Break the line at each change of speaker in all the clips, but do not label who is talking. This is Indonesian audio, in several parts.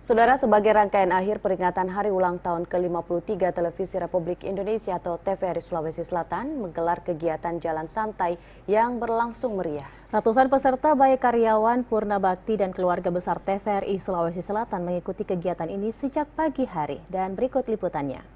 Saudara, sebagai rangkaian akhir peringatan Hari Ulang Tahun ke-53 Televisi Republik Indonesia atau TVRI Sulawesi Selatan menggelar kegiatan jalan santai yang berlangsung meriah.
Ratusan peserta baik karyawan, Purna Bakti dan keluarga besar TVRI Sulawesi Selatan mengikuti kegiatan ini sejak pagi hari dan berikut liputannya.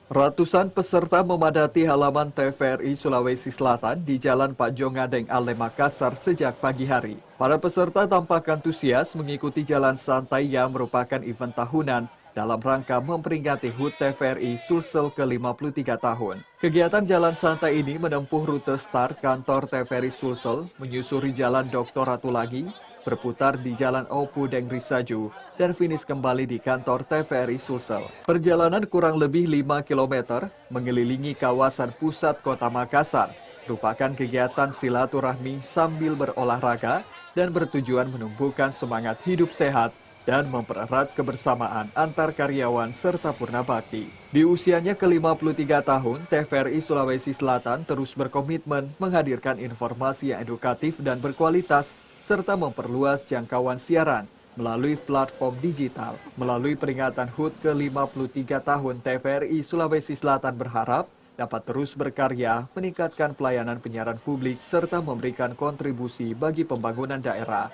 Ratusan peserta memadati halaman TVRI Sulawesi Selatan di Jalan Pak Jongadeng Ale Makassar sejak pagi hari. Para peserta tampak antusias mengikuti jalan santai yang merupakan event tahunan dalam rangka memperingati HUT TVRI Sulsel ke-53 tahun. Kegiatan jalan santai ini menempuh rute start kantor TVRI Sulsel, menyusuri Jalan Dr. Ratulagi, berputar di Jalan Opu Deng Risaju, dan finish kembali di kantor TVRI Sulsel. Perjalanan kurang lebih 5 km mengelilingi kawasan pusat kota Makassar, merupakan kegiatan silaturahmi sambil berolahraga dan bertujuan menumbuhkan semangat hidup sehat dan mempererat kebersamaan antar karyawan serta Purna Bakti. Di usianya ke-53 tahun, TVRI Sulawesi Selatan terus berkomitmen menghadirkan informasi yang edukatif dan berkualitas serta memperluas jangkauan siaran melalui platform digital. Melalui peringatan HUT ke-53 tahun, TVRI Sulawesi Selatan berharap dapat terus berkarya, meningkatkan pelayanan penyiaran publik, serta memberikan kontribusi bagi pembangunan daerah.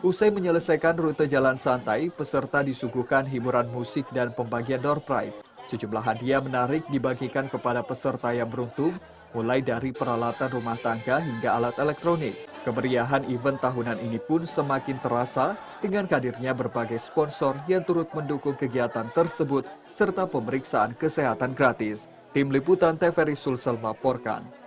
Usai menyelesaikan rute jalan santai, peserta disuguhkan hiburan musik dan pembagian door prize. Sejumlah hadiah menarik dibagikan kepada peserta yang beruntung, mulai dari peralatan rumah tangga hingga alat elektronik. Kemeriahan event tahunan ini pun semakin terasa dengan hadirnya berbagai sponsor yang turut mendukung kegiatan tersebut, serta pemeriksaan kesehatan gratis. Tim Liputan TVRI Sulsel melaporkan.